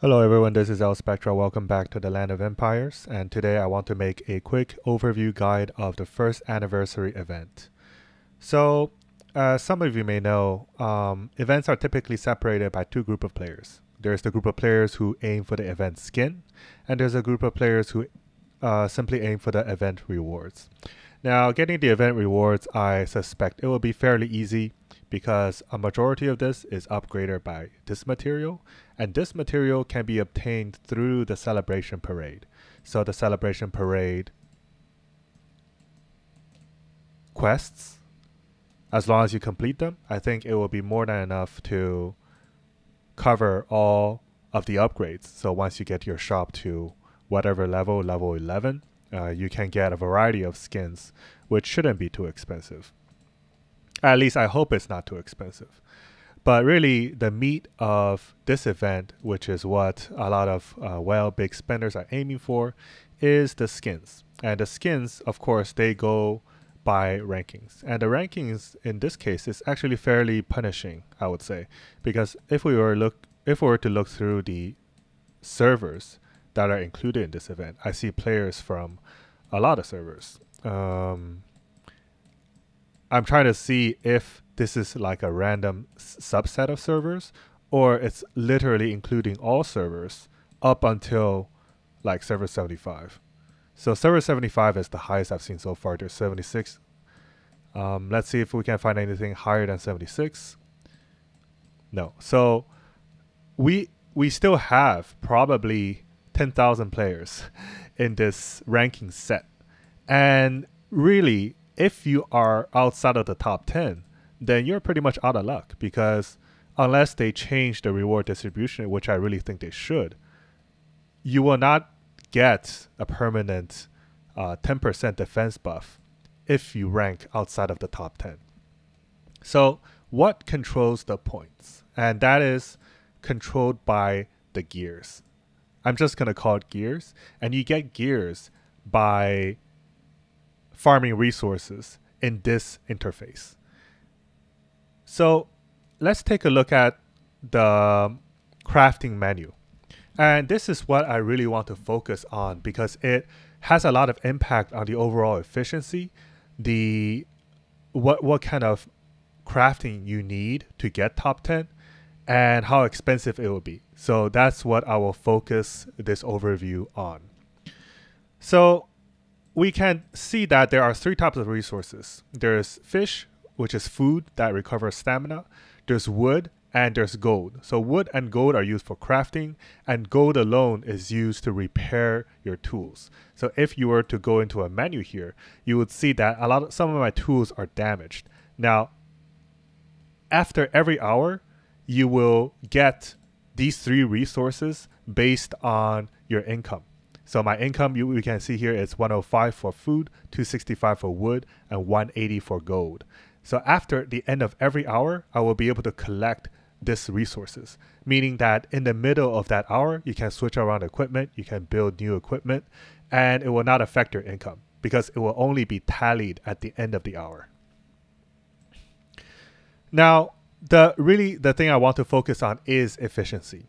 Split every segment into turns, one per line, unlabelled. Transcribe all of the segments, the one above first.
Hello everyone, this is El Spectra. Welcome back to the Land of Empires, and today I want to make a quick overview guide of the first anniversary event. So, as some of you may know, events are typically separated by two groups of players. There's the group of players who aim for the event skin, and there's a group of players who simply aim for the event rewards. Now, getting the event rewards, I suspect it will be fairly easy because a majority of this is upgraded by this material, and this material can be obtained through the celebration parade. So the celebration parade quests, as long as you complete them, I think it will be more than enough to cover all of the upgrades. So once you get your shop to whatever level 11, you can get a variety of skins, which shouldn't be too expensive. At least I hope it's not too expensive. But really, the meat of this event, which is what a lot of big spenders are aiming for, is the skins. And the skins, of course, they go by rankings. And the rankings in this case is actually fairly punishing, I would say, because if we were to look through the servers that are included in this event, I see players from a lot of servers. I'm trying to see if this is like a random subset of servers, or it's literally including all servers up until like server 75. So server 75 is the highest I've seen so far. There's 76. Let's see if we can find anything higher than 76. No. So we still have probably 10,000 players in this ranking set. And really, if you are outside of the top 10, then you're pretty much out of luck, because unless they change the reward distribution, which I really think they should, you will not get a permanent 10% defense buff if you rank outside of the top 10. So what controls the points? And that is controlled by the gears. I'm just going to call it gears. And you get gears by farming resources in this interface. So let's take a look at the crafting menu. And this is what I really want to focus on because it has a lot of impact on the overall efficiency, what kind of crafting you need to get top 10, and how expensive it will be. So that's what I will focus this overview on. So we can see that there are three types of resources. There's fish, which is food that recovers stamina. There's wood, and there's gold. So wood and gold are used for crafting, and gold alone is used to repair your tools. So if you were to go into a menu here, you would see that some of my tools are damaged. Now, after every hour, you will get these three resources based on your income. So my income, we can see here, is 105 for food, 265 for wood, and 180 for gold. So after the end of every hour, I will be able to collect these resources, meaning that in the middle of that hour, you can switch around equipment, you can build new equipment, and it will not affect your income because it will only be tallied at the end of the hour. Now, the thing I want to focus on is efficiency.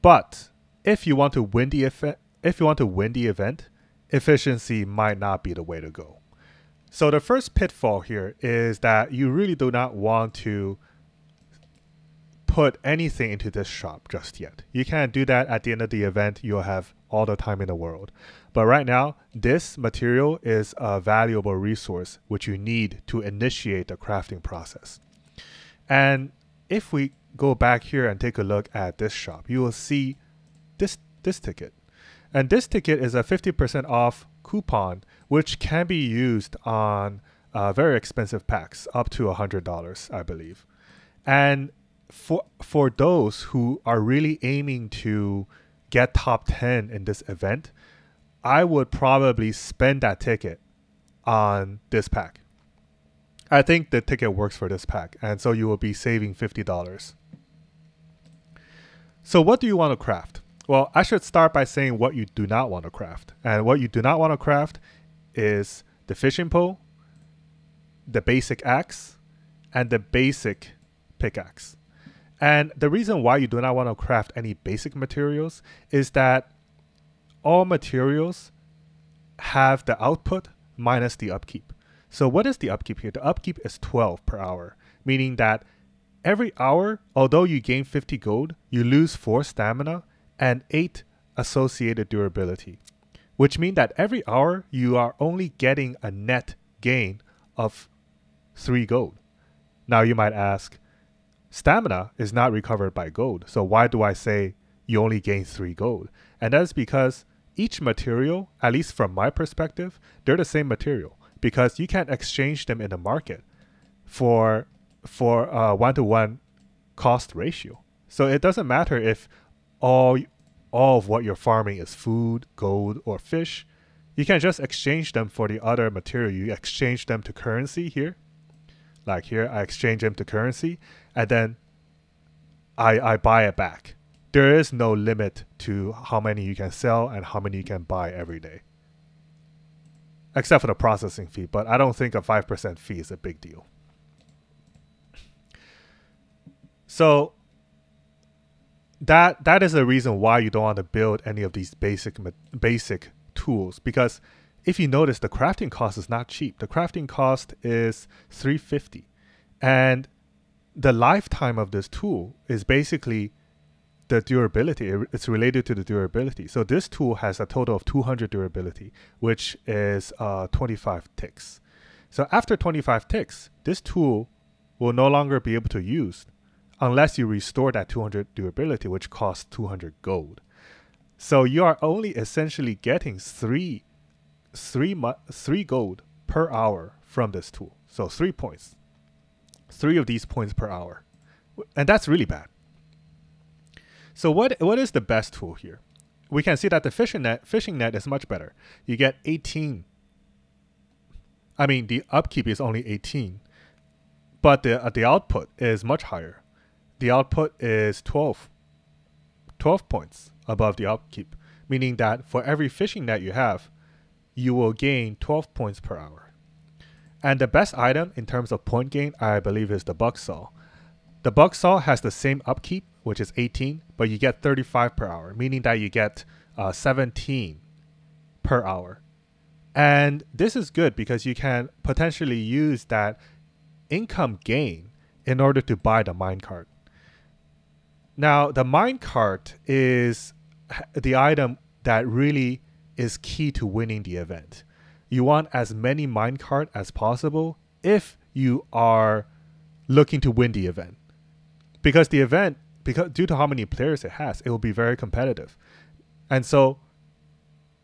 But if you want to win the event, efficiency might not be the way to go. So the first pitfall here is that you really do not want to put anything into this shop just yet. You can't do that. At the end of the event, you'll have all the time in the world. But right now, this material is a valuable resource which you need to initiate the crafting process. And if we go back here and take a look at this shop, you will see this ticket. And this ticket is a 50% off coupon, which can be used on very expensive packs, up to $100, I believe. And for those who are really aiming to get top 10 in this event, I would probably spend that ticket on this pack. I think the ticket works for this pack, and so you will be saving $50. So what do you want to craft? Well, I should start by saying what you do not want to craft. And what you do not want to craft is the fishing pole, the basic axe, and the basic pickaxe. And the reason why you do not want to craft any basic materials is that all materials have the output minus the upkeep. So what is the upkeep here? The upkeep is 12 per hour, meaning that every hour, although you gain 50 gold, you lose 4 stamina and 8 associated durability, which means that every hour you are only getting a net gain of 3 gold. Now you might ask, stamina is not recovered by gold, so why do I say you only gain 3 gold? And that's because each material, at least from my perspective, they're the same material, because you can't exchange them in the market for a 1-to-1 cost ratio. So it doesn't matter if all of what you're farming is food, gold, or fish. You can just exchange them for the other material. You exchange them to currency here. Like here, I exchange them to currency, and then I buy it back. There is no limit to how many you can sell and how many you can buy every day, except for the processing fee, but I don't think a 5% fee is a big deal. So that is the reason why you don't want to build any of these basic tools, because if you notice, the crafting cost is not cheap. The crafting cost is 350, and the lifetime of this tool is basically the durability. It's related to the durability. So this tool has a total of 200 durability, which is 25 ticks. So after 25 ticks, this tool will no longer be able to use unless you restore that 200 durability, which costs 200 gold. So you are only essentially getting 3 gold per hour from this tool. So 3 points. 3 of these points per hour. And that's really bad. So what is the best tool here? We can see that the fishing net is much better. You get 18. I mean, the upkeep is only 18, but the output is much higher. The output is 12 points above the upkeep, meaning that for every fishing net you have, you will gain 12 points per hour. And the best item in terms of point gain, I believe, is the bucksaw. The bucksaw has the same upkeep, which is 18, but you get 35 per hour, meaning that you get 17 per hour. And this is good because you can potentially use that income gain in order to buy the minecart. Now, the minecart is the item that really is key to winning the event. You want as many minecart as possible if you are looking to win the event. Because the event, due to how many players it has, it will be very competitive. And so,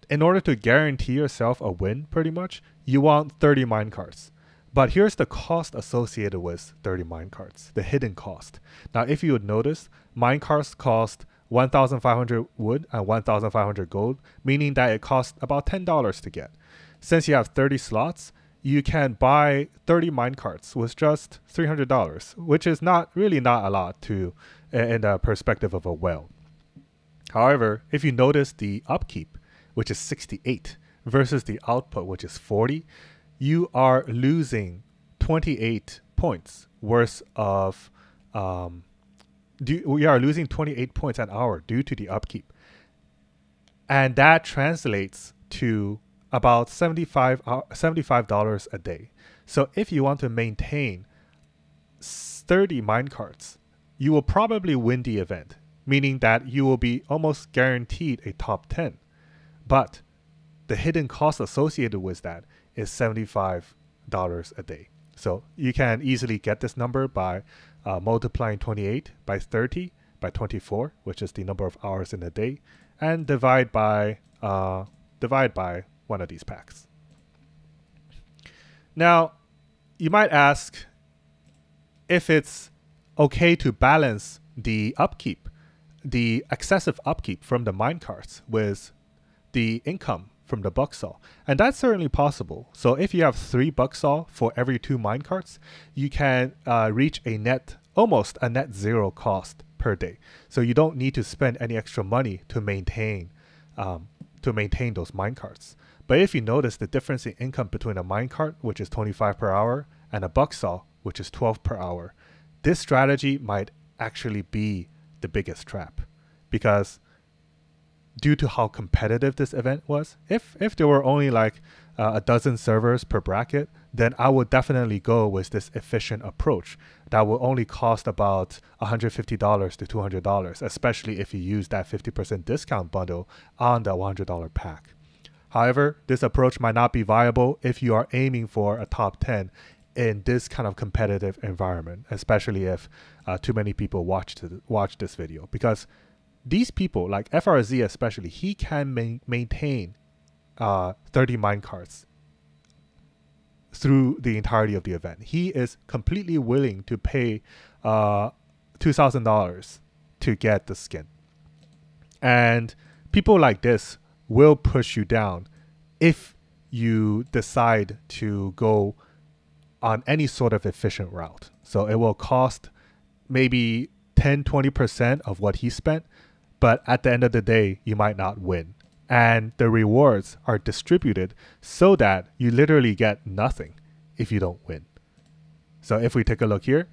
in order to guarantee yourself a win, pretty much, you want 30 minecarts. But here's the cost associated with 30 minecarts, the hidden cost. Now, if you would notice, minecarts cost 1,500 wood and 1,500 gold, meaning that it costs about $10 to get. Since you have 30 slots, you can buy 30 minecarts with just $300, which is not a lot in the perspective of a well. However, if you notice the upkeep, which is 68, versus the output, which is 40, you are losing 28 points worth of we are losing 28 points an hour due to the upkeep. And that translates to about $75 a day. So if you want to maintain 30 minecarts, you will probably win the event, meaning that you will be almost guaranteed a top 10. But the hidden cost associated with that is $75 a day. So you can easily get this number by multiplying 28 by 30 by 24, which is the number of hours in a day, and divide by one of these packs. Now, you might ask if it's okay to balance the upkeep, the excessive upkeep from the minecarts with the income from the bucksaw. And that's certainly possible. So if you have 3 bucksaw for every 2 minecarts, you can reach almost a net 0 cost per day. So you don't need to spend any extra money to maintain those minecarts. But if you notice the difference in income between a minecart, which is 25 per hour, and a bucksaw, which is 12 per hour, this strategy might actually be the biggest trap, because due to how competitive this event was, if there were only like a dozen servers per bracket, then I would definitely go with this efficient approach that will only cost about $150 to $200, especially if you use that 50% discount bundle on the $100 pack. However, this approach might not be viable if you are aiming for a top 10 in this kind of competitive environment, especially if too many people watch this video, because these people, like FRZ especially, he can maintain 30 minecarts through the entirety of the event. He is completely willing to pay $2,000 to get the skin. And people like this will push you down if you decide to go on any sort of efficient route. So it will cost maybe 10-20% of what he spent, but at the end of the day, you might not win. And the rewards are distributed so that you literally get nothing if you don't win. So if we take a look here,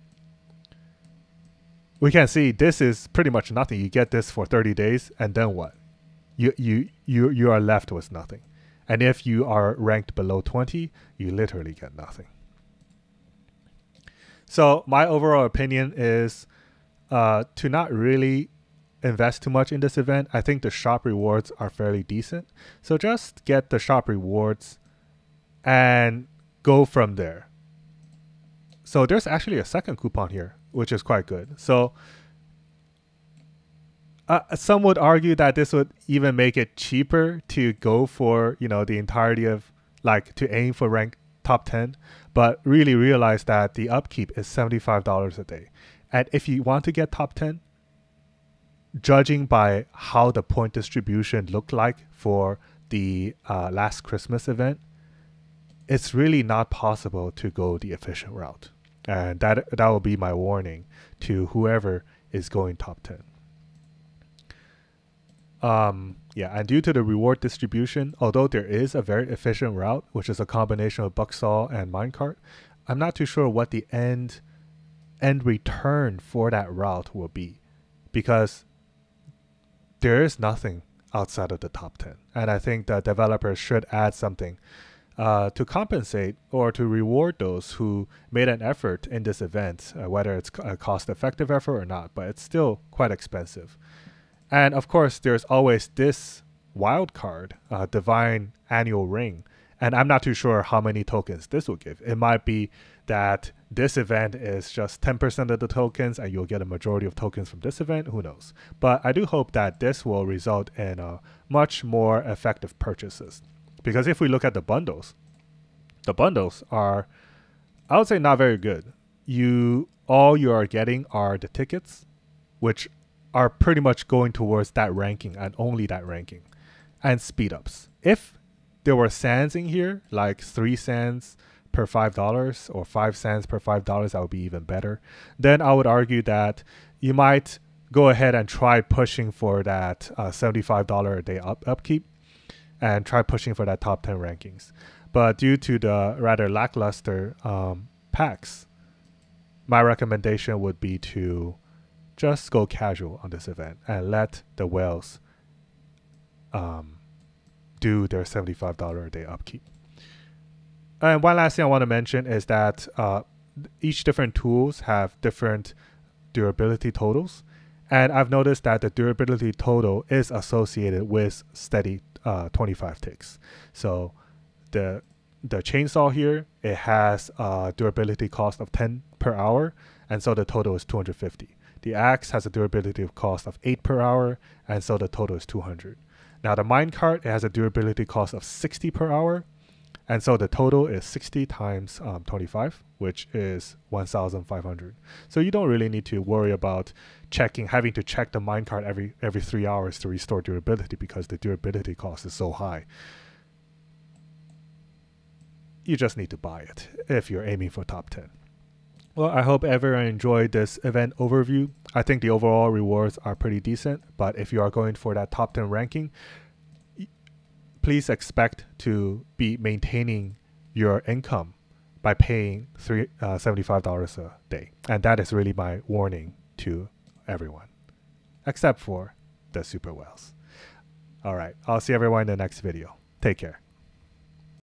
we can see this is pretty much nothing. You get this for 30 days, and then what? You are left with nothing. And if you are ranked below 20, you literally get nothing. So my overall opinion is to not really invest too much in this event. I think the shop rewards are fairly decent. So just get the shop rewards and go from there. So there's actually a second coupon here, which is quite good. So some would argue that this would even make it cheaper to go for, the entirety of, like, to aim for rank top 10, but really realize that the upkeep is $75 a day. And if you want to get top 10, judging by how the point distribution looked like for the last Christmas event, it's really not possible to go the efficient route. And that will be my warning to whoever is going top 10. And due to the reward distribution, although there is a very efficient route, which is a combination of Bucksaw and Minecart, I'm not too sure what the end return for that route will be, because there is nothing outside of the top 10. And I think the developers should add something to compensate or to reward those who made an effort in this event, whether it's a cost-effective effort or not, but it's still quite expensive. And of course, there's always this Wildcard, Divine Annual Ring. And I'm not too sure how many tokens this will give. It might be that this event is just 10% of the tokens and you'll get a majority of tokens from this event. Who knows? But I do hope that this will result in much more effective purchases. Because if we look at the bundles are, I would say, not very good. All you are getting are the tickets, which are pretty much going towards that ranking and only that ranking, and speed ups. If there were sands in here, like 3 sands per $5 or 5 sands per $5, that would be even better. Then I would argue that you might go ahead and try pushing for that $75 a day upkeep and try pushing for that top 10 rankings. But due to the rather lackluster packs, my recommendation would be to just go casual on this event and let the whales do their $75 a day upkeep. And one last thing I want to mention is that each different tools have different durability totals. And I've noticed that the durability total is associated with steady 25 ticks. So the chainsaw here, it has a durability cost of 10 per hour, and so the total is 250. The axe has a durability cost of 8 per hour, and so the total is 200. Now the minecart, it has a durability cost of 60 per hour, and so the total is 60 times 25, which is 1,500. So you don't really need to worry about having to check the minecart every 3 hours to restore durability, because the durability cost is so high. You just need to buy it if you're aiming for top 10. Well, I hope everyone enjoyed this event overview. I think the overall rewards are pretty decent, but if you are going for that top 10 ranking, please expect to be maintaining your income by paying $75 a day. And that is really my warning to everyone, except for the super whales. All right, I'll see everyone in the next video. Take care.